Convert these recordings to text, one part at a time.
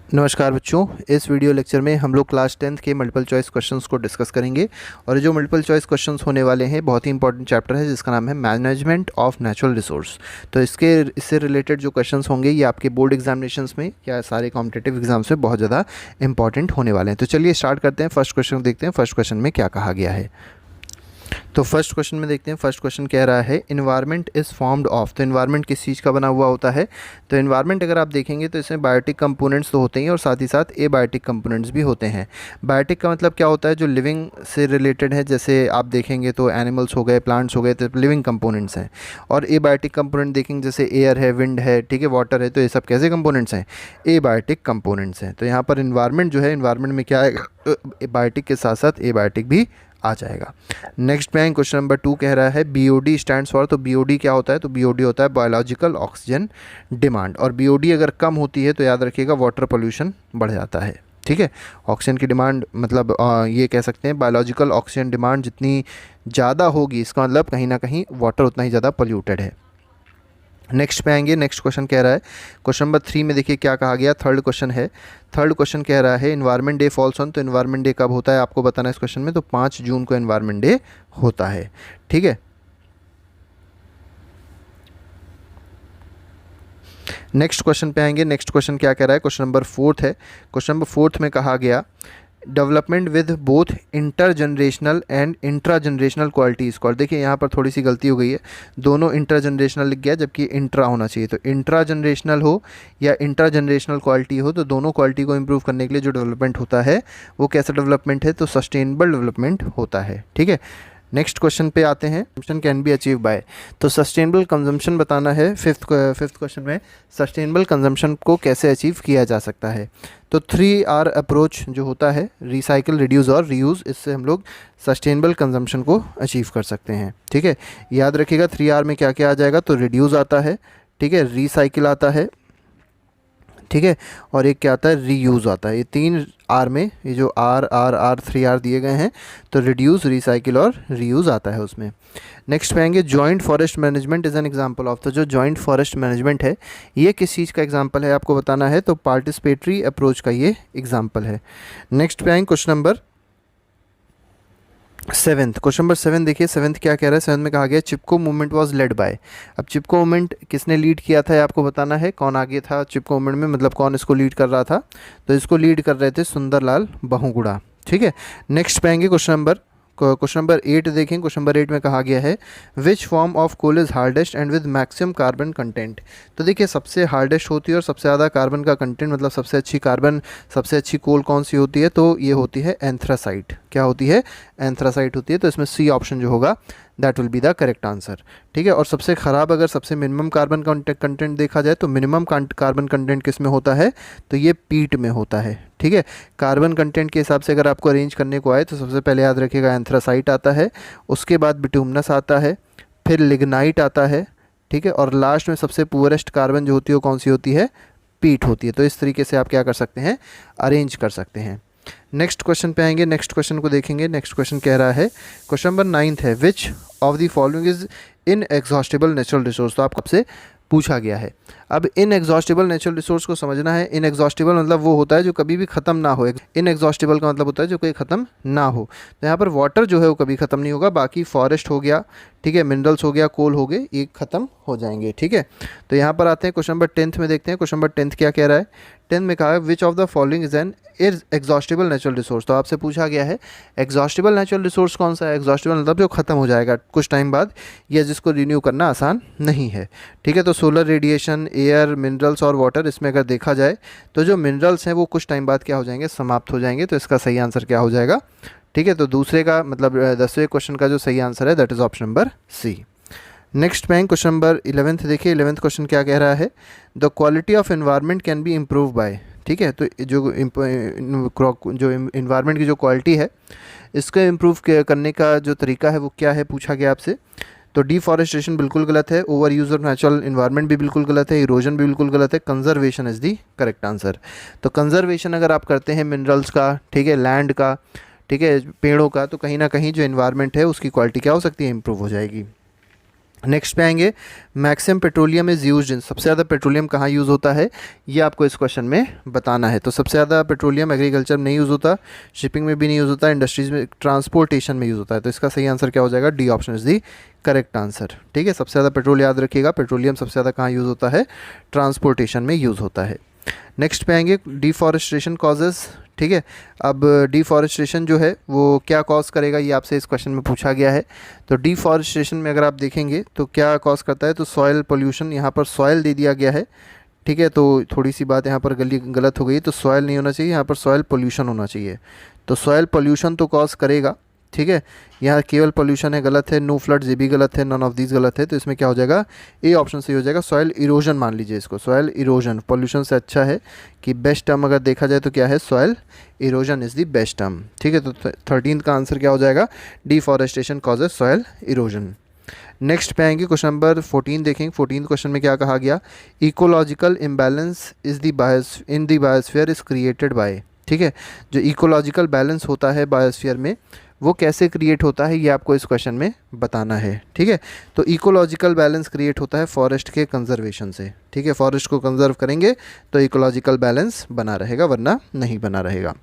नमस्कार बच्चों, इस वीडियो लेक्चर में हम लोग क्लास 10th के मल्टीपल चॉइस क्वेश्चंस को डिस्कस करेंगे। और जो मल्टीपल चॉइस क्वेश्चंस होने वाले हैं बहुत ही इंपॉर्टेंट चैप्टर है जिसका नाम है मैनेजमेंट ऑफ नेचुरल रिसोर्स। तो इससे रिलेटेड जो क्वेश्चंस होंगे ये आपके बोर्ड एग्जामिनेशंस में या सारे कॉम्पिटिटिव एग्जाम्स में बहुत ज़्यादा इंपॉर्टेंट होने वाले हैं। तो चलिए स्टार्ट करते हैं। फर्स्ट क्वेश्चन देखते हैं, फर्स्ट क्वेश्चन में क्या कहा गया है। तो फर्स्ट क्वेश्चन में देखते हैं। फर्स्ट क्वेश्चन कह रहा है इन्वायरमेंट इज़ फॉर्म्ड ऑफ। तो इन्वायरमेंट किस चीज़ का बना हुआ होता है? तो इन्वायरमेंट अगर आप देखेंगे तो इसमें बायोटिक कंपोनेंट्स तो होते हैं और साथ ही साथ एबायोटिक कंपोनेंट्स भी होते हैं। बायोटिक का मतलब क्या होता है? जो लिविंग से रिलेटेड है, जैसे आप देखेंगे तो एनिमल्स हो गए, प्लांट्स हो गए, तो लिविंग कंपोनेंट्स हैं। और एबायोटिक कंपोनेंट देखेंगे जैसे एयर है, विंड है, ठीक है, वाटर है, तो ये सब कैसे कंपोनेंट्स हैं? एबायोटिक कंपोनेंट्स हैं। तो यहाँ पर इन्वायरमेंट जो है, इन्वायरमेंट में क्या आएगा? बायोटिक के साथ साथ एबायोटिक भी आ जाएगा। नेक्स्ट में क्वेश्चन नंबर 2 कह रहा है बीओडी स्टैंड्स फॉर। तो बीओडी क्या होता है? तो बीओडी होता है बायोलॉजिकल ऑक्सीजन डिमांड। और बीओडी अगर कम होती है तो याद रखिएगा वाटर पोल्यूशन बढ़ जाता है। ठीक है, ऑक्सीजन की डिमांड मतलब ये कह सकते हैं बायोलॉजिकल ऑक्सीजन डिमांड जितनी ज़्यादा होगी इसका मतलब कहीं ना कहीं वाटर उतना ही ज़्यादा पोल्यूटेड है। नेक्स्ट पे आएंगे। नेक्स्ट क्वेश्चन कह रहा है, क्वेश्चन नंबर 3 में देखिए क्या कहा गया। थर्ड क्वेश्चन है। थर्ड क्वेश्चन कह रहा है इन्वायरमेंट डे फॉल्स ऑन। तो इन्वायरमेंट डे कब होता है आपको बताना है इस क्वेश्चन में। तो 5 जून को इन्वायरमेंट डे होता है। ठीक है, नेक्स्ट क्वेश्चन पे आएंगे। नेक्स्ट क्वेश्चन क्या कह रहा है? क्वेश्चन नंबर 4 है। क्वेश्चन नंबर 4 में कहा गया development with both inter generational and intra generational qualities को। और देखिए यहाँ पर थोड़ी सी गलती हो गई है, दोनों इंटर जनरेशनल लिख गया जबकि इंट्रा होना चाहिए। तो इंट्रा जनरेशनल हो या इंट्रा जनरेशनल क्वालिटी हो, तो दोनों क्वालिटी को इम्प्रूव करने के लिए जो डेवलपमेंट होता है वो कैसा डेवलपमेंट है? तो सस्टेनेबल डेवलपमेंट होता है। ठीक है, नेक्स्ट क्वेश्चन पे आते हैं। Consumption can be achieve by. तो सस्टेनेबल कंजम्पशन बताना है। फिफ्थ क्वेश्चन में सस्टेनेबल कंजम्पशन को कैसे अचीव किया जा सकता है? तो 3R अप्रोच जो होता है, रिसाइकिल, रिड्यूस और रीयूज़, इससे हम लोग सस्टेनेबल कंजम्पशन को अचीव कर सकते हैं। ठीक है, याद रखिएगा 3R में क्या क्या आ जाएगा? तो रिड्यूस आता है, ठीक है, रिसाइकिल आता है, ठीक है, और एक क्या आता है? रीयूज़ आता है। ये 3R में ये जो R 3R दिए गए हैं, तो रिड्यूस, रिसाइकिल और रीयूज़ आता है उसमें। नेक्स्ट पे आएंगे joint forest management is an example of. तो जो जॉइंट फॉरेस्ट मैनेजमेंट है ये किस चीज़ का एग्जांपल है आपको बताना है? तो पार्टिसिपेटरी अप्रोच का ये एग्जांपल है। नेक्स्ट पे आएंगे क्वेश्चन नंबर 7। क्वेश्चन नंबर 7 देखिए। 7 क्या कह रहा है? 7 में कहा गया चिपको मूवमेंट वाज लेड बाय। अब चिपको मूवमेंट किसने लीड किया था ये आपको बताना है। कौन आगे था चिपको मूवमेंट में, मतलब कौन इसको लीड कर रहा था? तो इसको लीड कर रहे थे सुंदरलाल बहुगुणा। ठीक है, नेक्स्ट पे आएंगे क्वेश्चन नंबर 8 देखें। क्वेश्चन नंबर 8 में कहा गया है which form of coal is hardest and with maximum carbon content. तो देखिए सबसे हार्डेस्ट होती है और सबसे ज़्यादा कार्बन का कंटेंट, मतलब सबसे अच्छी कार्बन, सबसे अच्छी कोल कौन सी होती है? तो ये होती है एंथ्रासाइट। क्या होती है? एंथ्रासाइट होती है। तो इसमें सी ऑप्शन जो होगा that will be the correct answer. ठीक है, और सबसे ख़राब अगर सबसे मिनिमम कार्बन कंटेंट देखा जाए तो मिनिमम कार्बन कंटेंट किस में होता है? तो ये पीट में होता है। ठीक है, कार्बन कंटेंट के हिसाब से अगर आपको अरेंज करने को आए तो सबसे पहले याद रखिएगा एंथ्रासाइट आता है, उसके बाद बिटुमिनस आता है, फिर लिग्नाइट आता है, ठीक है, और लास्ट में सबसे पुअरेस्ट कार्बन जो होती है वो कौन सी होती है? पीट होती है। तो इस तरीके से आप क्या कर सकते हैं? अरेंज कर सकते हैं। नेक्स्ट क्वेश्चन पे आएंगे। नेक्स्ट क्वेश्चन को देखेंगे। नेक्स्ट क्वेश्चन कह रहा है, क्वेश्चन नंबर 9 है विच of the following is inexhaustible natural resource. तो आपसे पूछा गया है। अब इनएग्जॉस्टिबल नेचुरल रिसोर्स को समझना है। इनएग्जॉस्टिबल मतलब वो होता है जो कभी भी ख़त्म ना हो। इनएग्जॉस्टिबल का मतलब होता है जो कोई ख़त्म ना हो। तो यहाँ पर वाटर जो है वो कभी ख़त्म नहीं होगा, बाकी फॉरेस्ट हो गया, ठीक है, मिनरल्स हो गया, कोल हो गए, ये ख़त्म हो जाएंगे। ठीक है, तो यहाँ पर आते हैं क्वेश्चन नंबर 10 में देखते हैं। क्वेश्चन नंबर 10 क्या कह रहा है? 10 में कहा है विच of the following is an exhaustible natural resource. तो आपसे पूछा गया है एग्जॉस्टिबल नेचुरल रिसोर्स कौन सा है? एग्जॉस्टिबल मतलब जो ख़त्म हो जाएगा कुछ टाइम बाद या जिसको रिन्यू करना आसान नहीं है। ठीक है, तो सोलर रेडिएशन, एयर, मिनरल्स और वाटर, इसमें अगर देखा जाए तो जो मिनरल्स हैं वो कुछ टाइम बाद क्या हो जाएंगे? समाप्त हो जाएंगे। तो इसका सही आंसर क्या हो जाएगा? ठीक है, तो दूसरे का मतलब 10वें क्वेश्चन का जो सही आंसर है that is option number C. Next bank question number 11 देखिए। 11th क्वेश्चन क्या कह रहा है? The quality of environment can be improve by. ठीक है, तो जो इन्वायरमेंट की जो क्वालिटी है इसको इम्प्रूव करने का जो तरीका है वो क्या है पूछा गया आपसे। तो डिफॉरेस्टेशन बिल्कुल गलत है, over use of natural environment भी बिल्कुल गलत है, इरोजन भी बिल्कुल गलत है, conservation is the correct answer. तो कंजर्वेशन अगर आप करते हैं मिनरल्स का, ठीक है, लैंड का, ठीक है, पेड़ों का, तो कहीं ना कहीं जो इन्वायरमेंट है उसकी क्वालिटी क्या हो सकती है? इम्प्रूव हो जाएगी। नेक्स्ट पे आएंगे, maximum petroleum is used in, सबसे ज़्यादा पेट्रोलियम कहाँ यूज़ होता है, ये आपको इस क्वेश्चन में बताना है। तो सबसे ज़्यादा पेट्रोलियम एग्रीकल्चर में नहीं यूज़ होता, शिपिंग में भी नहीं यूज़ होता, इंडस्ट्रीज़ में, ट्रांसपोर्टेशन में यूज़ होता है। तो इसका सही आंसर क्या हो जाएगा, D option is the correct answer. ठीक है, सबसे ज़्यादा पेट्रोल याद रखिएगा, पेट्रोलियम सबसे ज़्यादा कहाँ यूज़ होता है, ट्रांसपोर्टेशन में यूज़ होता है। नेक्स्ट पे आएंगे, डिफॉरेस्टेशन कॉजेज़। ठीक है, अब डिफॉरेस्टेशन जो है वो क्या कॉज करेगा, ये आपसे इस क्वेश्चन में पूछा गया है। तो डिफॉरेस्टेशन में अगर आप देखेंगे तो क्या कॉज करता है, तो सॉयल पोल्यूशन, यहाँ पर सॉयल दे दिया गया है। ठीक है, तो थोड़ी सी बात यहाँ पर गलत हो गई, तो सॉयल नहीं होना चाहिए, यहाँ पर सॉयल पोल्यूशन होना चाहिए। तो सॉयल पोल्यूशन तो कॉज करेगा। ठीक है, यहाँ केवल पोल्यूशन है, गलत है, नो फ्लड्स ये भी गलत है, नन ऑफ दीज गलत है। तो इसमें क्या हो जाएगा, ए ऑप्शन सही हो जाएगा, सॉयल इरोजन मान लीजिए इसको, सॉयल इरोजन पोल्यूशन से अच्छा है कि बेस्ट टर्म अगर देखा जाए तो क्या है, soil erosion is the best term. ठीक है, तो 13 का आंसर क्या हो जाएगा, deforestation causes soil erosion. Next पे आएंगे, क्वेश्चन नंबर 14 देखेंगे। 14 क्वेश्चन में क्या कहा गया, ecological imbalance is the in the biosphere is created by. ठीक है, जो इकोलॉजिकल बैलेंस होता है बायोस्फीयर में वो कैसे क्रिएट होता है, ये आपको इस क्वेश्चन में बताना है। ठीक है, तो इकोलॉजिकल बैलेंस क्रिएट होता है फॉरेस्ट के कंजर्वेशन से। ठीक है, फॉरेस्ट को कंजर्व करेंगे तो इकोलॉजिकल बैलेंस बना रहेगा, वरना नहीं बना रहेगा।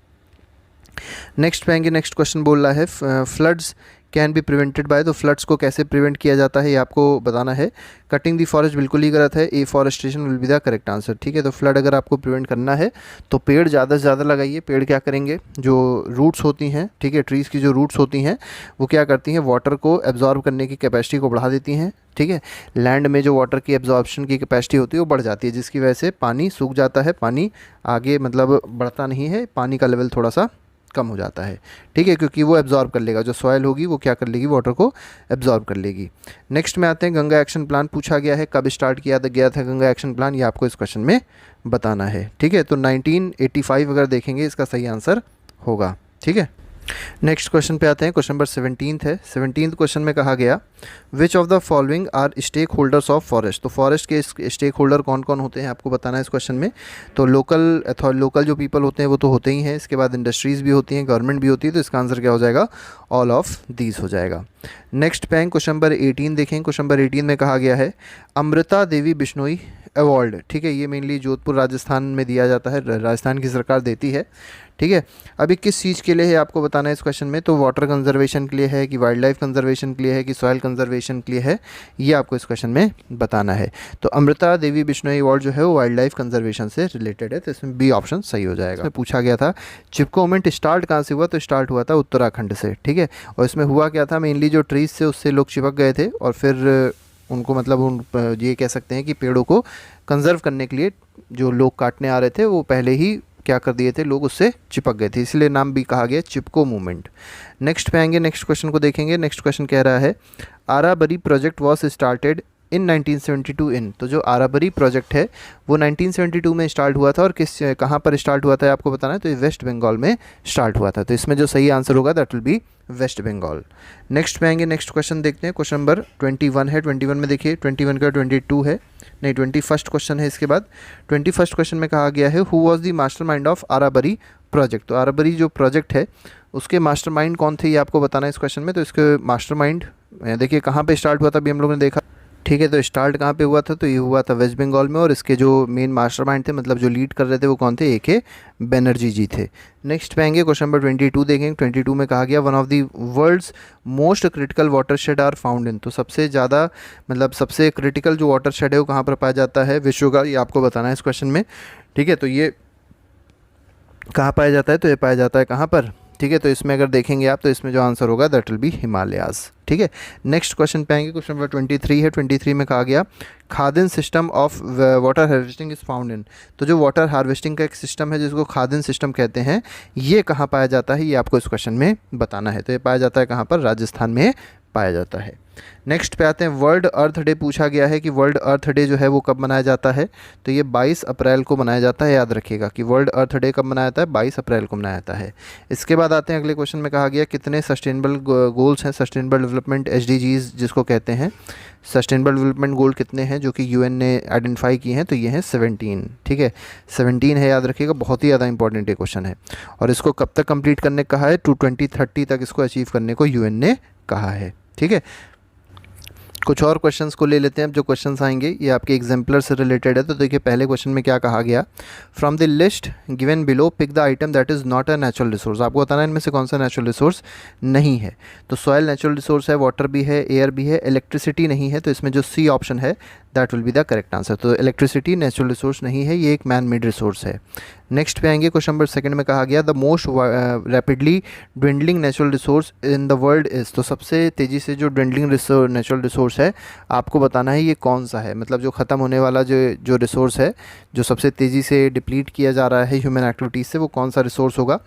नेक्स्ट पे आएंगे, नेक्स्ट क्वेश्चन बोल रहा है floods can be prevented by, तो फ्लड्स को कैसे प्रिवेंट किया जाता है ये आपको बताना है। कटिंग दी फॉरेस्ट बिल्कुल ही गलत है, afforestation will be the correct answer. ठीक है, तो फ्लड अगर आपको प्रिवेंट करना है तो पेड़ ज़्यादा से ज़्यादा लगाइए। पेड़ क्या करेंगे, जो रूट्स होती हैं, ठीक है, ट्रीज़ की जो रूट्स होती हैं वो क्या करती हैं, वाटर को एब्जॉर्ब करने की कैपेसिटी को बढ़ा देती हैं। ठीक है, लैंड में जो वाटर की एब्जॉर्प्शन की कैपेसिटी होती है वो बढ़ जाती है, जिसकी वजह से पानी सूख जाता है, पानी आगे मतलब बढ़ता नहीं है, पानी का लेवल थोड़ा सा कम हो जाता है। ठीक है, क्योंकि वो एब्जॉर्ब कर लेगा, जो सॉयल होगी वो क्या कर लेगी, वाटर को एब्जॉर्ब कर लेगी। नेक्स्ट में आते हैं, गंगा एक्शन प्लान पूछा गया है, कब स्टार्ट किया गया था गंगा एक्शन प्लान, ये आपको इस क्वेश्चन में बताना है। ठीक है, तो 1985 अगर देखेंगे इसका सही आंसर होगा। ठीक है, नेक्स्ट क्वेश्चन पे आते हैं, क्वेश्चन नंबर 17 है। 17 क्वेश्चन में कहा गया, which of the following are stake holders of forest, तो फॉरेस्ट के स्टेक होल्डर कौन कौन होते हैं आपको बताना है इस क्वेश्चन में। तो लोकल जो पीपल होते हैं वो तो होते ही हैं, इसके बाद इंडस्ट्रीज़ भी होती हैं, गवर्नमेंट भी होती है, तो इसका आंसर क्या हो जाएगा, ऑल ऑफ दीज हो जाएगा। नेक्स्ट पे क्वेश्चन नंबर 18 देखें। क्वेश्चन नंबर 18 में कहा गया है, अमृता देवी बिश्नोई अवार्ड। ठीक है, ये मेनली जोधपुर राजस्थान में दिया जाता है, राजस्थान की सरकार देती है। ठीक है, अभी किस चीज़ के लिए है आपको बताना है इस क्वेश्चन में, तो वाटर कंजर्वेशन के लिए है कि वाइल्ड लाइफ कंजर्वेशन के लिए है कि सॉइल कंजर्वेशन के लिए है, ये आपको इस क्वेश्चन में बताना है। तो अमृता देवी बिश्नोई अवार्ड जो है वो वाइल्ड लाइफ कंजर्वेशन से रिलेटेड है, तो इसमें बी ऑप्शन सही हो जाएगा। इसमें पूछा गया था चिपको मूवमेंट स्टार्ट कहाँ से हुआ, तो स्टार्ट हुआ था उत्तराखंड से। ठीक है, और इसमें हुआ क्या था, मेनली जो ट्रीज थे उससे लोग चिपक गए थे और फिर उनको मतलब ये कह सकते हैं कि पेड़ों को कंजर्व करने के लिए जो लोग काटने आ रहे थे वो पहले ही क्या कर दिए थे, लोग उससे चिपक गए थे, इसलिए नाम भी कहा गया चिपको मूवमेंट। नेक्स्ट पे आएंगे, नेक्स्ट क्वेश्चन को देखेंगे। नेक्स्ट क्वेश्चन कह रहा है, Arabari project was started in 1972 इन, तो जो आराबरी प्रोजेक्ट है वो 1972 में स्टार्ट हुआ था, और कहाँ पर स्टार्ट हुआ था आपको बताना है, तो ये वेस्ट बंगाल में स्टार्ट हुआ था। तो इसमें जो सही आंसर होगा that will be West Bengal. Next पे आएंगे, नेक्स्ट क्वेश्चन देखते हैं। क्वेश्चन नंबर 21 है। 21 में देखिए, 21 का 22 है, नहीं 21st क्वेश्चन है इसके बाद। 21st क्वेश्चन में कहा गया है, who was the mastermind of Arabari project, तो आराबरी जो प्रोजेक्ट है उसके मास्टरमाइंड कौन थे ये आपको बताना है इस क्वेश्चन में। तो इसके मास्टरमाइंड देखिए कहाँ पे स्टार्ट हुआ था, अभी हम लोगों ने देखा। ठीक है, तो स्टार्ट कहाँ पे हुआ था, तो ये हुआ था वेस्ट बंगाल में, और इसके जो मेन मास्टरमाइंड थे मतलब जो लीड कर रहे थे वो कौन थे, AK बनर्जी जी थे। नेक्स्ट पे आएंगे, क्वेश्चन नंबर 22 देखेंगे। 22 में कहा गया, one of the world's most critical watershed are found in, तो सबसे ज़्यादा मतलब सबसे क्रिटिकल जो वाटरशेड है वो कहाँ पर पाया जाता है विश्व का, ये आपको बताना है इस क्वेश्चन में। ठीक है, तो ये कहाँ पाया जाता है, तो ये पाया जाता है कहाँ पर। ठीक है, तो इसमें अगर देखेंगे आप तो इसमें जो आंसर होगा दैट विल बी हिमालयाज। ठीक है, नेक्स्ट क्वेश्चन पे आएंगे। क्वेश्चन नंबर 23 है। 23 में कहा गया, khadin system of water harvesting is found in, तो जो वाटर हार्वेस्टिंग का एक सिस्टम है जिसको खादिन सिस्टम कहते हैं, ये कहाँ पाया जाता है ये आपको इस क्वेश्चन में बताना है। तो ये पाया जाता है कहाँ पर, राजस्थान में पाया जाता है। नेक्स्ट पे आते हैं, वर्ल्ड अर्थ डे पूछा गया है कि वर्ल्ड अर्थ डे जो है वो कब मनाया जाता है, तो ये 22 अप्रैल को मनाया जाता है। याद रखिएगा कि वर्ल्ड अर्थ डे कब मनाया जाता है, 22 अप्रैल को मनाया जाता है। इसके बाद आते हैं अगले क्वेश्चन में, कहा गया कितने सस्टेनेबल गोल्स हैं, सस्टेनेबल डेवलपमेंट SDGs जिसको कहते हैं, सस्टेनेबल डेवलपमेंट गोल कितने हैं जो कि UN ने आइडेंटिफाई किए हैं, तो ये हैं 17। ठीक है, 17 है, याद रखिएगा, बहुत ही ज़्यादा इंपॉर्टेंट ये क्वेश्चन है। और इसको कब तक कंप्लीट करने कहा है, 2030 तक इसको अचीव करने को UN ने कहा है। ठीक है, कुछ और क्वेश्चंस को ले लेते हैं। अब जो क्वेश्चंस आएंगे ये आपके एग्जाम्पलर से रिलेटेड है। तो देखिए पहले क्वेश्चन में क्या कहा गया, from the list given below pick the item that is not a natural resource. आपको बताना है इनमें से कौन सा नेचुरल रिसोर्स नहीं है। तो सॉइल नेचुरल रिसोर्स है, वाटर भी है, एयर भी है, इलेक्ट्रिसिटी नहीं है। तो इसमें जो सी ऑप्शन है that will be the correct answer. तो इलेक्ट्रिसिटी नेचुरल रिसोर्स नहीं है, ये एक मैन मेड रिसोर्स है। नेक्स्ट पे आएंगे, क्वेश्चन नंबर सेकंड में कहा गया the most rapidly dwindling natural resource in the world is. तो सबसे तेज़ी से जो ड्विंडलिंग नेचुरल रिसोर्स है आपको बताना है ये कौन सा है। मतलब जो ख़त्म होने वाला जो रिसोर्स है, जो सबसे तेज़ी से डिप्लीट किया जा रहा है ह्यूमन एक्टिविटीज़ से, वो कौन सा रिसोर्स होगा।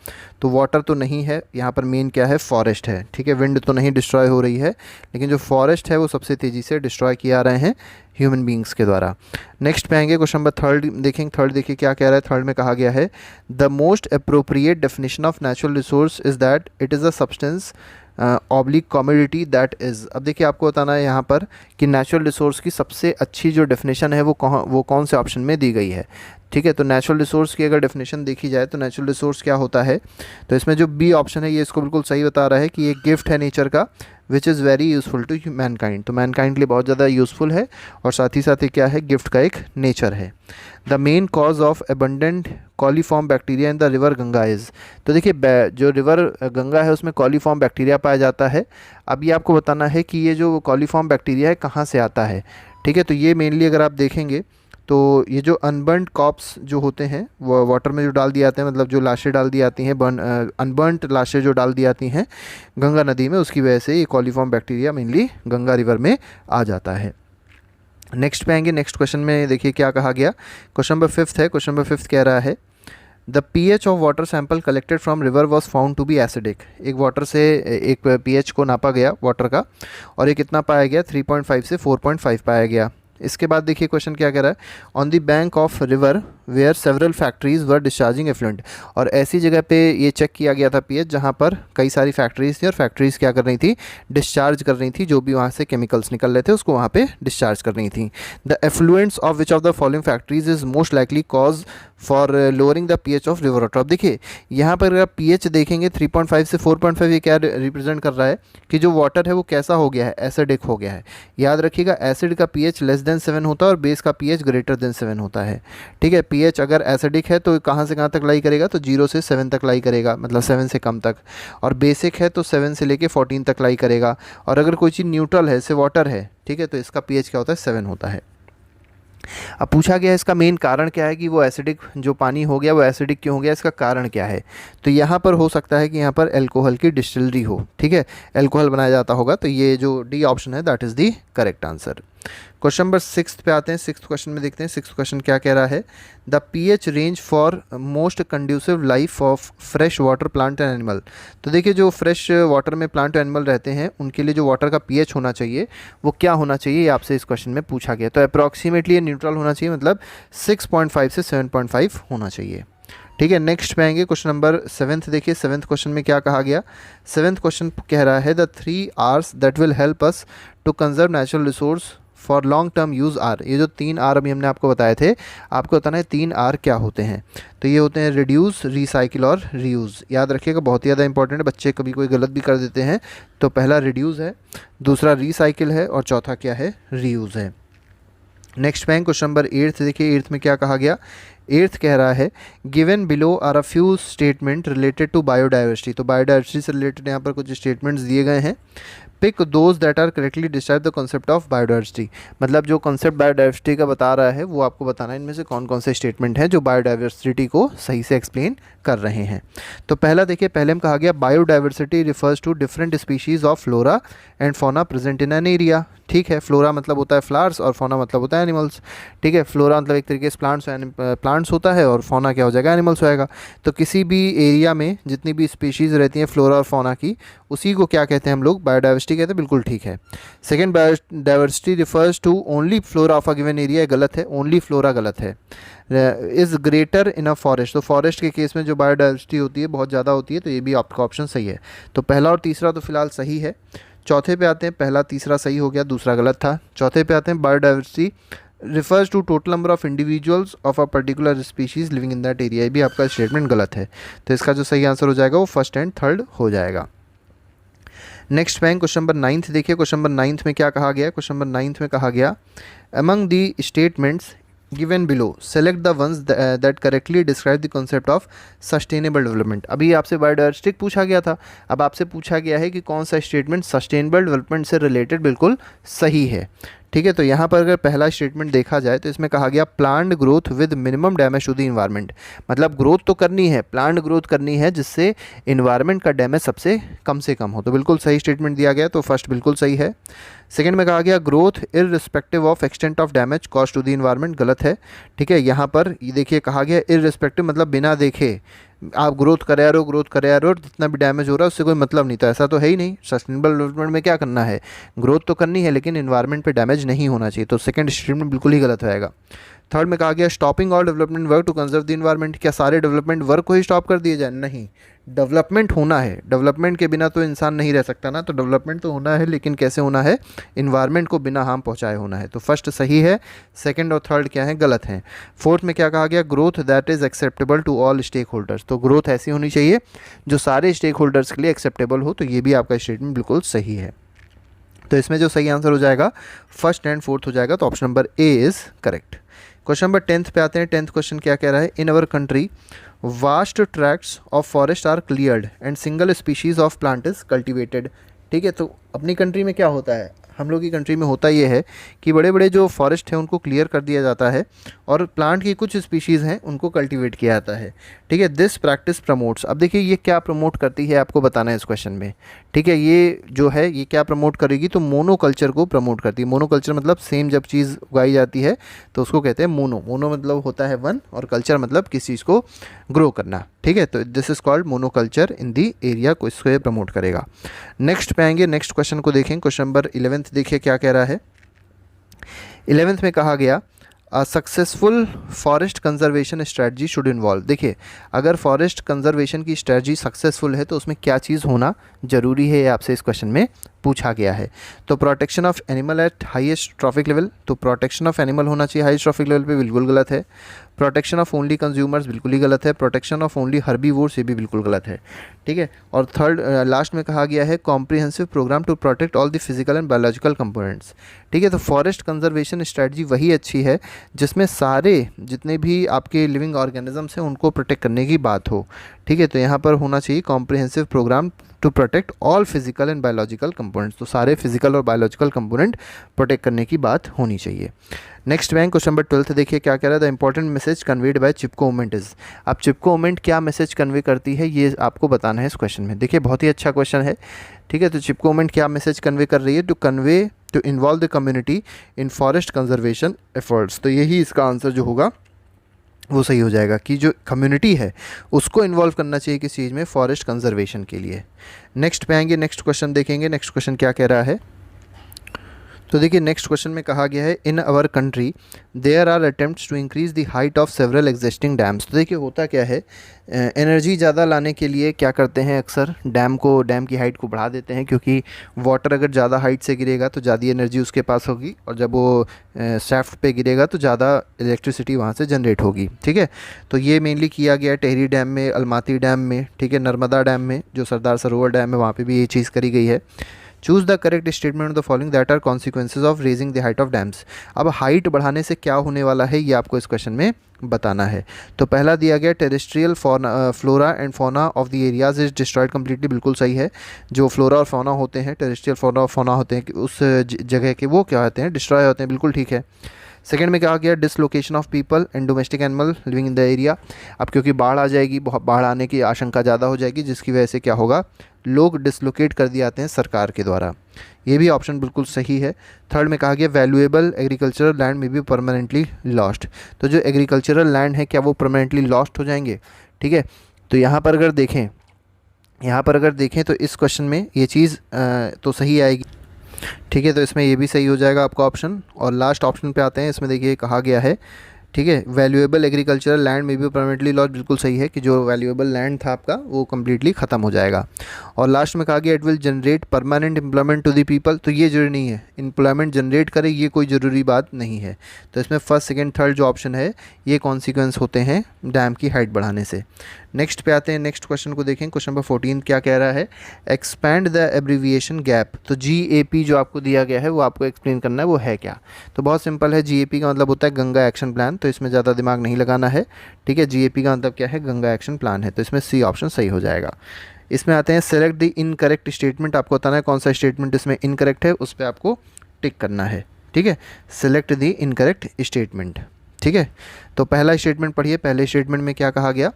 तो वाटर तो नहीं है, यहाँ पर मेन क्या है, फॉरेस्ट है। ठीक है, विंड तो नहीं डिस्ट्रॉय हो रही है, लेकिन जो फॉरेस्ट है वो सबसे तेज़ी से डिस्ट्रॉय किया रहे हैं ह्यूमन बींग्स के द्वारा। नेक्स्ट पे आएंगे, क्वेश्चन नंबर थर्ड देखेंगे। थर्ड देखिए क्या कह रहा है। थर्ड में कहा गया है the most appropriate definition of natural resource is that it is a substance oblique commodity that is. अब देखिए आपको बताना है यहाँ पर कि नेचुरल रिसोर्स की सबसे अच्छी जो डेफिनेशन है वो कौन से ऑप्शन में दी गई है। ठीक है, तो नेचुरल रिसोर्स की अगर डेफिनेशन देखी जाए तो नेचुरल रिसोर्स क्या होता है, तो इसमें जो बी ऑप्शन है ये इसको बिल्कुल सही बता रहा है कि ये गिफ्ट है नेचर का which is very useful to mankind. तो मैनकाइंड के लिए बहुत ज़्यादा यूज़फुल है और साथ ही क्या है, गिफ्ट का एक नेचर है। The main cause of abundant coliform bacteria in the river Ganga is. तो देखिए जो रिवर गंगा है उसमें कॉलीफॉर्म बैक्टीरिया पाया जाता है। अब ये आपको बताना है कि ये जो कॉलीफॉर्म बैक्टीरिया है कहाँ से आता है। ठीक है, तो ये मेनली अगर आप देखेंगे तो ये जो अनबर्नड कॉप्स जो होते हैं वो वाटर में जो डाल दिए जाते हैं, मतलब जो लाशें डाल दी जाती हैं, अनबर्नड लाशें जो डाल दी जाती हैं गंगा नदी में, उसकी वजह से ये coliform bacteria mainly Ganga river में आ जाता है। नेक्स्ट पे आएंगे। नेक्स्ट क्वेश्चन में देखिए क्या कहा गया। क्वेश्चन नंबर फिफ्थ है। क्वेश्चन नंबर फिफ्थ कह रहा है the pH of water sample collected from river was found to be acidic. एक वाटर से एक pH को नापा गया वाटर का और ये कितना पाया गया, 3.5 से 4.5 पाया गया। इसके बाद देखिए क्वेश्चन क्या कह रहा है, on the bank of river where several factories were discharging effluent. और ऐसी जगह पे ये चेक किया गया था पीएच जहाँ पर कई सारी फैक्ट्रीज थी और फैक्ट्रीज क्या कर रही थी, डिस्चार्ज कर रही थी, जो भी वहाँ से केमिकल्स निकल रहे थे उसको वहाँ पे डिस्चार्ज कर रही थी। The effluents of which of the following factories is most likely cause for lowering the pH of river water. अब देखिए यहाँ पर अगर आप पीएच देखेंगे 3.5 से 4.5, ये क्या रिप्रेजेंट कर रहा है कि जो वाटर है वो कैसा हो गया है, एसिडिक हो गया है। याद रखिएगा एसिड का पीएच लेस देन 7 होता है और बेस का पीएच ग्रेटर देन 7 होता है। ठीक है, पीएच अगर एसिडिक है तो कहाँ से कहाँ तक लाई करेगा, तो 0 से 7 तक लाई करेगा, मतलब 7 से कम तक। और बेसिक है तो 7 से लेके 14 तक लाई करेगा। और अगर कोई चीज़ न्यूट्रल है, जैसे वाटर है, ठीक है, तो इसका पीएच क्या होता है, 7 होता है। अब पूछा गया इसका मेन कारण क्या है कि वो एसिडिक जो पानी हो गया वो एसिडिक क्यों हो गया, इसका कारण क्या है। तो यहाँ पर हो सकता है कि यहाँ पर अल्कोहल की डिस्टिलरी हो। ठीक है, अल्कोहल बनाया जाता होगा। तो ये जो डी ऑप्शन है that is the correct answer. Question number 6 पे आते हैं। 6th क्वेश्चन में देखते हैं 6th क्वेश्चन क्या कह रहा है, the pH range for most conducive life of fresh water plant and animal. तो देखिए जो फ्रेश वाटर में प्लांट एनिमल रहते हैं उनके लिए जो वाटर का पीएच होना चाहिए वो क्या होना चाहिए, ये आपसे इस क्वेश्चन में पूछा गया। तो अप्रॉक्सीमेटली ये न्यूट्रल होना चाहिए, मतलब 6.5 से 7.5 होना चाहिए। ठीक है, नेक्स्ट पे आएंगे क्वेश्चन नंबर 7th। देखिए 7th क्वेश्चन में क्या कहा गया। 7th क्वेश्चन कह रहा है the 3 R's that will help us to conserve natural resource for long term use are. ये जो 3 R अभी हमने आपको बताए थे, आपको बताना है 3 R क्या होते हैं। तो ये होते हैं रिड्यूस, रिसाइकिल और रीयूज़। याद रखिएगा, बहुत ही ज़्यादा इंपॉर्टेंट है, बच्चे कभी कोई गलत भी कर देते हैं। तो पहला रिड्यूस है, दूसरा रिसाइकिल है और चौथा क्या है, रीयूज़ है। नेक्स्ट पे क्वेश्चन नंबर 8th। देखिए 8th में क्या कहा गया। 8th कह रहा है given below are a few statement related to biodiversity. तो बायोडाइवर्सिटी से रिलेटेड यहाँ पर कुछ स्टेटमेंट्स दिए गए हैं। Pick those that are correctly describe the concept of biodiversity. मतलब जो कॉन्सेप्ट बायोडाइवर्सिटी का बता रहा है वो आपको बताना है इनमें से कौन कौन से स्टेटमेंट हैं जो बायोडाइवर्सिटी को सही से एक्सप्लेन कर रहे हैं। तो पहला देखिए, पहले में कहा गया biodiversity refers to different species of flora and fauna present in an area. ठीक है, फ्लोरा मतलब होता है फ्लावर्स और फौना मतलब होता है एनिमल्स। ठीक है, फ्लोरा मतलब एक तरीके से प्लांट्स होता है और फौना क्या हो जाएगा, एनिमल्स होएगा। तो किसी भी एरिया में जितनी भी स्पीशीज़ रहती हैं फ्लोरा और फौना की, उसी को क्या कहते हैं हम लोग, बायोडाइवर्सिटी कहते हैं। बिल्कुल ठीक है। Second, biodiversity refers to only flora of a given area, गलत है, ओनली फ्लोरा गलत है। Is greater in a forest. तो फॉरेस्ट के केस में जो बायोडाइवर्सिटी होती है बहुत ज़्यादा होती है, तो ये भी आपका ऑप्शन सही है। तो पहला और तीसरा तो फिलहाल सही है। चौथे पे आते हैं, पहला तीसरा सही हो गया, दूसरा गलत था। चौथे पे आते हैं biodiversity refers to total number of individuals of a particular species living in that area. ये भी आपका स्टेटमेंट गलत है। तो इसका जो सही आंसर हो जाएगा वो फर्स्ट एंड थर्ड हो जाएगा। नेक्स्ट बैंक क्वेश्चन नंबर 9 देखिए, क्वेश्चन नंबर 9 में क्या कहा गया है? क्वेश्चन नंबर 9 में कहा गया, among the statements given below select the ones that correctly describe the concept of sustainable development. अभी आपसे बायोडायवर्सिटी पूछा गया था, अब आपसे पूछा गया है कि कौन सा स्टेटमेंट सस्टेनेबल डेवलपमेंट से रिलेटेड बिल्कुल सही है। ठीक है, तो यहाँ पर अगर पहला स्टेटमेंट देखा जाए तो इसमें कहा गया planned growth with minimum damage to the environment. मतलब ग्रोथ तो करनी है, प्लान्ड ग्रोथ करनी है जिससे इन्वायरमेंट का डैमेज सबसे कम से कम हो। तो बिल्कुल सही स्टेटमेंट दिया गया, तो फर्स्ट बिल्कुल सही है। सेकंड में कहा गया growth irrespective of extent of damage cause to the environment, गलत है। ठीक है, यहाँ पर ये देखिए कहा गया इररिस्पेक्टिव मतलब बिना देखे आप ग्रोथ करे आ रहे हो, ग्रोथ करे आ रहे हो, और जितना भी डैमेज हो रहा है उससे कोई मतलब नहीं। तो ऐसा तो है ही नहीं। सस्टेनेबल डेवलपमेंट में क्या करना है? ग्रोथ तो करनी है लेकिन इन्वायरमेंट पे डैमेज नहीं होना चाहिए। तो सेकंड स्टेटमेंट बिल्कुल ही गलत रहेगा। थर्ड में कहा गया stopping all development work to conserve the environment. क्या सारे डेवलपमेंट वर्क को ही स्टॉप कर दिए जाए? नहीं, डेवलपमेंट होना है। डेवलपमेंट के बिना तो इंसान नहीं रह सकता ना, तो डेवलपमेंट तो होना है लेकिन कैसे होना है? इन्वायरमेंट को बिना हार्म पहुंचाए होना है। तो फर्स्ट सही है, सेकंड और थर्ड क्या है? गलत हैं। फोर्थ में क्या कहा गया? Growth that is acceptable to all stake holders. तो ग्रोथ ऐसी होनी चाहिए जो सारे स्टेक होल्डर्स के लिए एक्सेप्टेबल हो। तो ये भी आपका स्टेटमेंट बिल्कुल सही है। तो इसमें जो सही आंसर हो जाएगा फर्स्ट एंड फोर्थ हो जाएगा। तो option number A is correct. Question number 10 पे आते हैं। 10th क्वेश्चन क्या कह रहा है? In our country vast tracts of forest are cleared and single species of plant is cultivated. ठीक है, तो अपनी कंट्री में क्या होता है? हम लोग की कंट्री में होता ये है कि बड़े बड़े जो फॉरेस्ट हैं उनको क्लियर कर दिया जाता है और प्लांट की कुछ स्पीशीज़ हैं उनको कल्टीवेट किया जाता है। ठीक है, दिस प्रैक्टिस प्रमोट्स। अब देखिए ये क्या प्रमोट करती है आपको बताना है इस क्वेश्चन में। ठीक है, ये जो है ये क्या प्रमोट करेगी? तो मोनोकल्चर को प्रमोट करती है। मोनोकल्चर मतलब सेम जब चीज़ उगाई जाती है तो उसको कहते हैं मोनो। मोनो मतलब होता है वन और कल्चर मतलब किसी चीज़ को ग्रो करना। ठीक है, तो this is called monoculture in the area को इसको प्रमोट करेगा। नेक्स्ट पे आएंगे, नेक्स्ट क्वेश्चन को देखें। क्वेश्चन नंबर 11 देखिए क्या कह रहा है। 11th में कहा गया successful forest conservation strategy should involve. देखिए अगर फॉरेस्ट कंजर्वेशन की स्ट्रेटजी सक्सेसफुल है तो उसमें क्या चीज़ होना जरूरी है, ये आपसे इस क्वेश्चन में पूछा गया है। तो protection of animal eight highest trophic level, तो प्रोटेक्शन ऑफ एनिमल होना चाहिए हाईएस्ट ट्रॉफिक लेवल पे, बिल्कुल गलत है। प्रोटेक्शन ऑफ ओनली कंज्यूमर्स, बिल्कुल ही गलत है। प्रोटेक्शन ऑफ ओनली हर्बीवोर्स, ये भी बिल्कुल गलत है। ठीक है, और थर्ड लास्ट में कहा गया है comprehensive programme to protect all the physical and biological components. ठीक है, तो फॉरेस्ट कंजर्वेशन स्ट्रेटजी वही अच्छी है जिसमें सारे जितने भी आपके लिविंग ऑर्गेनिजम्स हैं उनको प्रोटेक्ट करने की बात हो। ठीक है, तो यहाँ पर होना चाहिए comprehensive programme to protect all physical and biological components. तो सारे फिजिकल और बायोलॉजिकल कंपोनेंट प्रोटेक्ट करने की बात होनी चाहिए। नेक्स्ट बैंक क्वेश्चन नंबर 12 देखिए क्या कह रहा है। The important message conveyed bye Chipko movement is. अब चिपको मूवमेंट क्या मैसेज कन्वे करती है ये आपको बताना है इस क्वेश्चन में। देखिए बहुत ही अच्छा क्वेश्चन है। ठीक है, तो चिपको मूवमेंट क्या मैसेज कन्वे कर रही है? To involve the community in forest conservation efforts. तो यही इसका आंसर जो होगा वो सही हो जाएगा कि जो कम्युनिटी है उसको इन्वॉल्व करना चाहिए किस चीज़ में? फॉरेस्ट कंजर्वेशन के लिए। नेक्स्ट पे आएंगे, नेक्स्ट क्वेश्चन देखेंगे। नेक्स्ट क्वेश्चन क्या कह रहा है? तो देखिए नेक्स्ट क्वेश्चन में कहा गया है in our country there are attempts to increase the height of several existing dams. तो देखिए होता क्या है, एनर्जी ज़्यादा लाने के लिए क्या करते हैं अक्सर डैम की हाइट को बढ़ा देते हैं, क्योंकि वाटर अगर ज़्यादा हाइट से गिरेगा तो ज़्यादा एनर्जी उसके पास होगी और जब वो शाफ्ट पे गिरेगा तो ज़्यादा इलेक्ट्रिसिटी वहाँ से जनरेट होगी। ठीक है, तो ये मेनली किया गया टेहरी डैम में, अलमाती डैम में, ठीक है, नर्मदा डैम में, जो सरदार सरोवर डैम है वहाँ पर भी ये चीज़ करी गई है। Choose the correct statement of the following that are consequences of raising the height of dams. अब हाइट बढ़ाने से क्या होने वाला है ये आपको इस क्वेश्चन में बताना है। तो पहला दिया गया terrestrial flora and fauna of the areas is destroyed completely, बिल्कुल सही है। जो फ्लोरा और फौना होते हैं, टेरेस्ट्रियल फ्लोरा और फौना होते हैं उस जगह के वो क्या होते हैं? डिस्ट्रॉय होते हैं, बिल्कुल ठीक है। सेकेंड में कहा गया dislocation of people and domestic animal living in the area. अब क्योंकि बाढ़ आ जाएगी, बाढ़ आने की आशंका ज़्यादा हो जाएगी जिसकी वजह से क्या होगा? लोग डिसलोकेट कर दिए जाते हैं सरकार के द्वारा। ये भी ऑप्शन बिल्कुल सही है। थर्ड में कहा गया वैल्यूएबल एग्रीकल्चरल लैंड में बी परमानेंटली लॉस्ट। तो जो एग्रीकल्चरल लैंड है क्या वो परमानेंटली लॉस्ट हो जाएंगे? ठीक है, तो यहाँ पर अगर देखें तो इस क्वेश्चन में ये चीज़ तो सही आएगी। ठीक है, तो इसमें ये भी सही हो जाएगा आपका ऑप्शन। और लास्ट ऑप्शन पे आते हैं, इसमें देखिए कहा गया है, ठीक है, वैल्यूएबल एग्रीकल्चरल लैंड में भी परमानेंटली लॉस, बिल्कुल सही है कि जो वैल्यूएबल लैंड था आपका वो कम्प्लीटली ख़त्म हो जाएगा। और लास्ट में कहा गया it will generate permanent employment to the people, तो ये जरूरी नहीं है एम्प्लॉयमेंट जनरेट करे, ये कोई ज़रूरी बात नहीं है। तो इसमें फर्स्ट सेकंड थर्ड जो ऑप्शन है ये कॉन्सिक्वेंस होते हैं डैम की हाइट बढ़ाने से। नेक्स्ट पे आते हैं, नेक्स्ट क्वेश्चन को देखें। क्वेश्चन नंबर 14 क्या कह रहा है, एक्सपैंड द एब्रीविएशन गैप। तो GAP जो आपको दिया गया है वो आपको एक्सप्लेन करना है वो है क्या। तो बहुत सिंपल है, GAP का मतलब होता है गंगा एक्शन प्लान, तो इसमें ज़्यादा दिमाग नहीं लगाना है, ठीक है। GAP का मतलब क्या है, गंगा एक्शन प्लान है, तो इसमें C ऑप्शन सही हो जाएगा। इसमें आते हैं सेलेक्ट द इनकरेक्ट स्टेटमेंट, आपको बताना है कौन सा स्टेटमेंट इसमें इनकरेक्ट है, उस पर आपको टिक करना है, ठीक है। सेलेक्ट द इनकरेक्ट स्टेटमेंट, ठीक है। तो पहला स्टेटमेंट पढ़िए, पहले स्टेटमेंट में क्या कहा गया,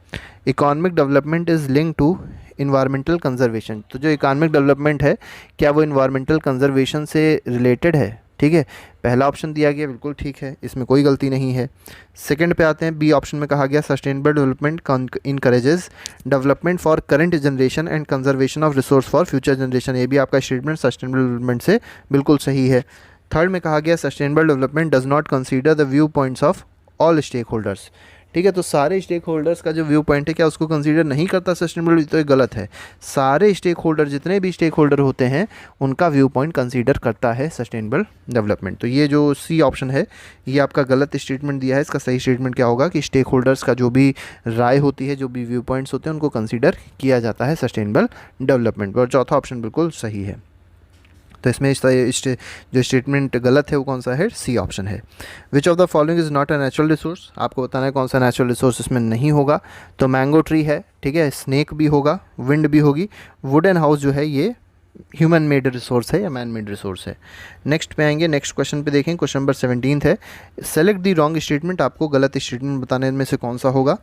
economic development is link to environmental conservation. तो जो इकोनॉमिक डेवलपमेंट है क्या वो इन्वायरमेंटल कंजर्वेशन से रिलेटेड है, ठीक है। पहला ऑप्शन दिया गया बिल्कुल ठीक है, इसमें कोई गलती नहीं है। सेकंड पे आते हैं, बी ऑप्शन में कहा गया sustainable development encourages development for current generation and conservation of resource for future generation. ये भी आपका स्टेटमेंट सस्टेनेबल डेवलपमेंट से बिल्कुल सही है। थर्ड में कहा गया sustainable development does not consider the view points of all stake holders, ठीक है। तो सारे स्टेक होल्डर्स का जो व्यू पॉइंट है क्या उसको कंसीडर नहीं करता सस्टेनेबल, तो ये गलत है। सारे स्टेक होल्डर, जितने भी स्टेक होल्डर होते हैं उनका व्यू पॉइंट कंसीडर करता है सस्टेनेबल डेवलपमेंट। तो ये जो C ऑप्शन है ये आपका गलत स्टेटमेंट दिया है। इसका सही स्टेटमेंट क्या होगा कि स्टेक होल्डर्स का जो भी राय होती है, जो भी व्यू पॉइंट्स होते हैं उनको कंसीडर किया जाता है सस्टेनेबल डेवलपमेंट। और चौथा ऑप्शन बिल्कुल सही है। तो इसमें जो स्टेटमेंट गलत है वो कौन सा है, C ऑप्शन है। विच of the following is not a natural resource, आपको बताना है कौन सा नेचुरल रिसोर्स इसमें नहीं होगा। तो मैंगो ट्री है, ठीक है, स्नेक भी होगा, विंड भी होगी, वुडन हाउस जो है ये ह्यूमन मेड रिसोर्स है या मैन मेड रिसोर्स है। नेक्स्ट पे आएंगे, नेक्स्ट क्वेश्चन पे देखें। क्वेश्चन नंबर 17 है, सेलेक्ट दी रॉन्ग स्टेटमेंट, आपको गलत स्टेटमेंट बताने में से कौन सा होगा।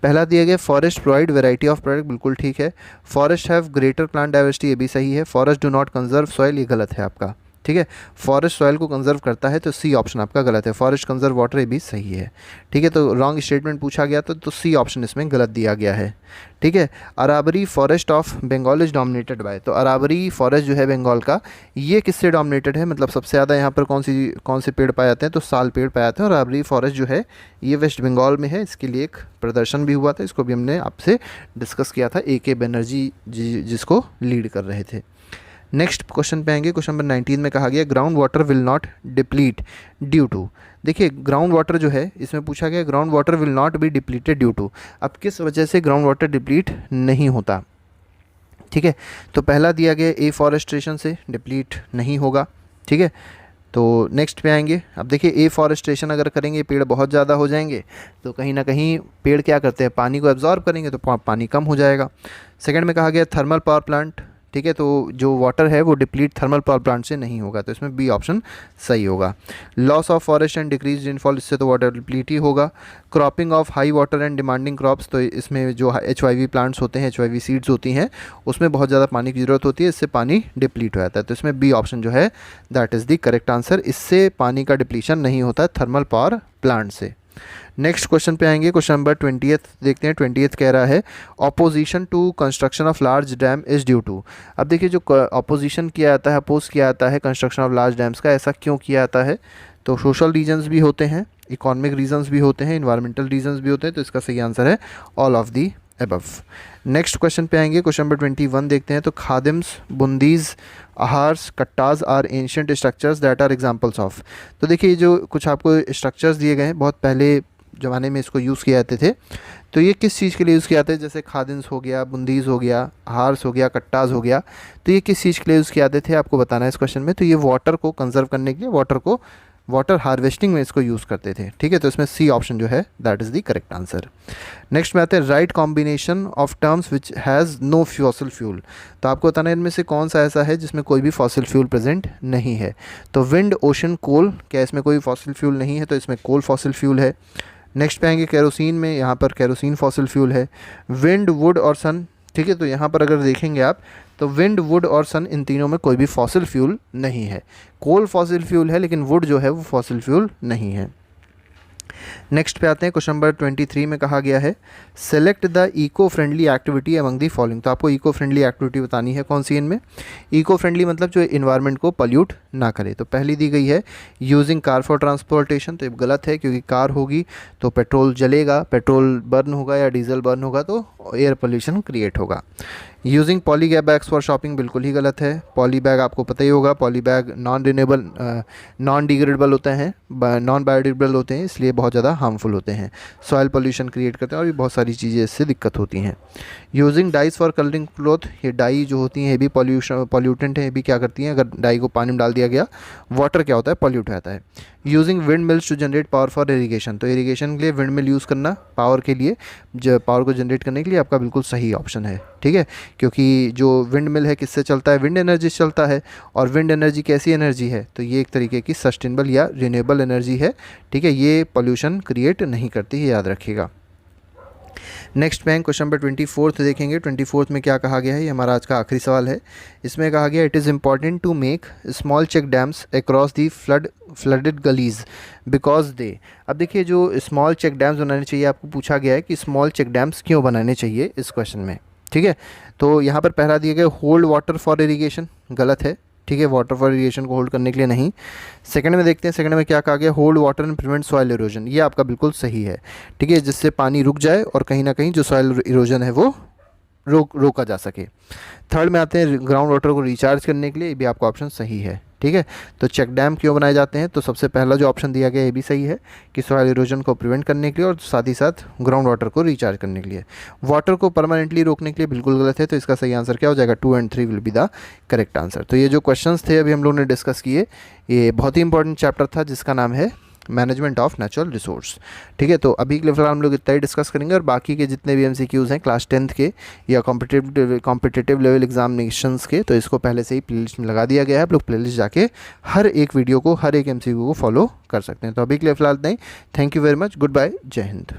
पहला दिया गया forest provide variety of product, बिल्कुल ठीक है। Forest have greater plant diversity, ये भी सही है। Forest do not conserve soil, ये गलत है आपका, ठीक है। फॉरेस्ट सॉइल को कंजर्व करता है, तो C ऑप्शन आपका गलत है। फॉरेस्ट कंजर्व वाटर, ये भी सही है, ठीक है। तो रॉन्ग स्टेटमेंट पूछा गया तो C ऑप्शन इसमें गलत दिया गया है, ठीक है। अरावरी forest of Bengal is dominated by, तो अरावरी फॉरेस्ट जो है बंगाल का ये किससे डोमिनेटेड है, मतलब सबसे ज़्यादा यहाँ पर कौन से पेड़ पाए जाते हैं, तो साल पेड़ पाए जाते हैं। और अरावरी फॉरेस्ट जो है ये वेस्ट बंगाल में है। इसके लिए एक प्रदर्शन भी हुआ था, इसको भी हमने आपसे डिस्कस किया था, AK बनर्जी जिसको लीड कर रहे थे। नेक्स्ट क्वेश्चन पे आएंगे। क्वेश्चन नंबर 19 में कहा गया ground water will not deplete due to. देखिए ग्राउंड वाटर जो है इसमें पूछा गया ground water will not be depleted due to, अब किस वजह से ग्राउंड वाटर डिप्लीट नहीं होता, ठीक है। तो पहला दिया गया एफॉरेस्ट्रेशन से डिप्लीट नहीं होगा, ठीक है। तो नेक्स्ट पे आएंगे। अब देखिए एफॉरेस्ट्रेशन अगर करेंगे पेड़ बहुत ज़्यादा हो जाएंगे तो कहीं ना कहीं पेड़ क्या करते हैं, पानी को एब्जॉर्ब करेंगे तो पानी कम हो जाएगा। सेकंड में कहा गया थर्मल पावर प्लांट, ठीक है, तो जो वाटर है वो डिप्लीट थर्मल पावर प्लांट से नहीं होगा, तो इसमें B ऑप्शन सही होगा। Loss of forest and decrease rainfall, इससे तो वाटर डिप्लीट ही होगा। Cropping of high water and demanding crops, तो इसमें जो HYV प्लांट्स होते हैं, HYV सीड्स होती हैं, उसमें बहुत ज़्यादा पानी की ज़रूरत होती है, इससे पानी डिप्लीट हो जाता है। तो इसमें B ऑप्शन जो है that is the correct answer, इससे पानी का डिप्लीशन नहीं होता है थर्मल पावर प्लांट से। नेक्स्ट क्वेश्चन पे आएंगे। क्वेश्चन नंबर 20 देखते हैं। 20 कह रहा है opposition to construction of large dam is due to. अब देखिए जो ऑपोजिशन किया जाता है, अपोज किया जाता है कंस्ट्रक्शन ऑफ लार्ज डैम्स का, ऐसा क्यों किया जाता है, तो सोशल रीजन्स भी होते हैं, इकोनॉमिक रीजन्स भी होते हैं, इन्वायरमेंटल रीजन्स भी होते हैं, तो इसका सही आंसर है all of the above. Next question पे आएंगे। क्वेश्चन नंबर 21 देखते हैं। तो khadins, bundhis, ahars, kattas are ancient structures that are examples of. तो देखिए जो कुछ आपको स्ट्रक्चर्स दिए गए हैं बहुत पहले ज़माने में इसको यूज़ किए जाते थे, तो ये किस चीज़ के लिए यूज़ किया जाता है, जैसे खादिम्स हो गया, बुंदीज़ हो गया, आहार्स हो गया, कट्टाज हो गया, तो ये किस चीज़ के लिए यूज़ किए जाते थे आपको बताना है इस क्वेश्चन में। तो ये वाटर को कंजर्व करने के लिए, वाटर हार्वेस्टिंग में इसको यूज़ करते थे, ठीक है। तो इसमें C ऑप्शन जो है that is the correct answer. Next में आते हैं right combination of terms which has no fossil fuel. तो आपको बताना है इनमें से कौन सा ऐसा है जिसमें कोई भी फॉसिल फ्यूल प्रेजेंट नहीं है। तो विंड, ओशन, कोल, क्या इसमें कोई फॉसिल फ्यूल नहीं है, तो इसमें कोल फॉसिल फ्यूल है। नेक्स्ट पे आएंगे केरोसिन में, यहाँ पर केरोसिन फॉसिल फ्यूल है। विंड, वुड और सन, ठीक है, तो यहाँ पर अगर देखेंगे आप तो विंड, वुड और सन, इन तीनों में कोई भी फॉसिल फ्यूल नहीं है। कोल फॉसिल फ्यूल है लेकिन वुड जो है वो फॉसिल फ्यूल नहीं है। नेक्स्ट पे आते हैं, क्वेश्चन नंबर 23 में कहा गया है select the eco friendly activity among the following. तो आपको इको फ्रेंडली एक्टिविटी बतानी है कौन सी इनमें। इको फ्रेंडली मतलब जो इन्वायरमेंट को पॉल्यूट ना करे। तो पहली दी गई है यूजिंग कार फॉर ट्रांसपोर्टेशन। तो ये गलत है, क्योंकि कार होगी तो पेट्रोल जलेगा, पेट्रोल बर्न होगा या डीजल बर्न होगा तो एयर पोल्यूशन क्रिएट होगा। Using poly bags for shopping बिल्कुल ही गलत है। पॉली बैग आपको पता ही होगा, पॉली बैग नॉन डिग्रेडेबल होते हैं, नॉन बायोडिग्रेडेबल होते हैं, इसलिए बहुत ज़्यादा हार्मफुल होते हैं, सॉइल पोल्यूशन क्रिएट करते हैं और भी बहुत सारी चीज़ें इससे दिक्कत होती हैं। Using dyes for colouring cloth, ये डाई जो होती हैं ये भी पॉल्यूटेंट है, ये भी क्या करती हैं, अगर डाई को पानी में डाल दिया गया, वाटर क्या होता है, पॉल्यूट हो जाता है। Using wind mills to generate power for irrigation, तो इरीगेशन के लिए विंड मिल यूज़ करना, पावर के लिए, पावर को जनरेट करने के लिए आपका बिल्कुल सही ऑप्शन है, ठीक है। क्योंकि जो विंड मिल है किससे चलता है, विंड एनर्जी से चलता है, और विंड एनर्जी कैसी एनर्जी है, तो ये एक तरीके की सस्टेनेबल या रिन्यूएबल एनर्जी है, ठीक है। ये पोल्यूशन क्रिएट नहीं करती है, याद रखिएगा। नेक्स्ट में क्वेश्चन नंबर 24 देखेंगे। 24 में क्या कहा गया है, ये हमारा आज का आखिरी सवाल है। इसमें कहा गया it is important to make small check dams across the flooded gullies because they. अब देखिए, जो स्मॉल चेक डैम्स बनाने चाहिए, आपको पूछा गया है कि स्मॉल चेक डैम्स क्यों बनाने चाहिए इस क्वेश्चन में, ठीक है। तो यहाँ पर पहला दिया गया होल्ड वाटर फॉर इरीगेशन, गलत है, ठीक है, वाटर फॉर इरीगेशन को होल्ड करने के लिए नहीं। सेकंड में देखते हैं, सेकंड में क्या कहा गया, hold water and prevent soil erosion, ये आपका बिल्कुल सही है, ठीक है, जिससे पानी रुक जाए और कहीं ना कहीं जो सॉइल इरोजन है वो रोका जा सके। थर्ड में आते हैं ग्राउंड वाटर को रिचार्ज करने के लिए, ये भी आपका ऑप्शन सही है, ठीक है। तो चेक डैम क्यों बनाए जाते हैं, तो सबसे पहला जो ऑप्शन दिया गया ये भी सही है कि सॉइल इरोजन को प्रिवेंट करने के लिए और साथ ही साथ ग्राउंड वाटर को रिचार्ज करने के लिए। वाटर को परमानेंटली रोकने के लिए बिल्कुल गलत है, तो इसका सही आंसर क्या हो जाएगा, 2 और 3 will be the correct answer. तो ये जो क्वेश्चंस थे अभी हम लोग ने डिस्कस किए, ये बहुत ही इंपॉर्टेंट चैप्टर था जिसका नाम है मैनेजमेंट ऑफ नेचुरल रिसोर्स, ठीक है। तो अभी के लिए फिलहाल हम लोग इतना ही डिस्कस करेंगे, और बाकी के जितने भी MCQs हैं क्लास 10th के या कॉम्पिटिटिव लेवल एग्जामिनेशंस के, तो इसको पहले से ही प्लेलिस्ट में लगा दिया गया है। आप लोग प्लेलिस्ट जाके हर एक वीडियो को, हर एक MCQ को फॉलो कर सकते हैं। तो अभी के लिए फिलहाल नहीं, thank you very much, good bye, जय हिंद।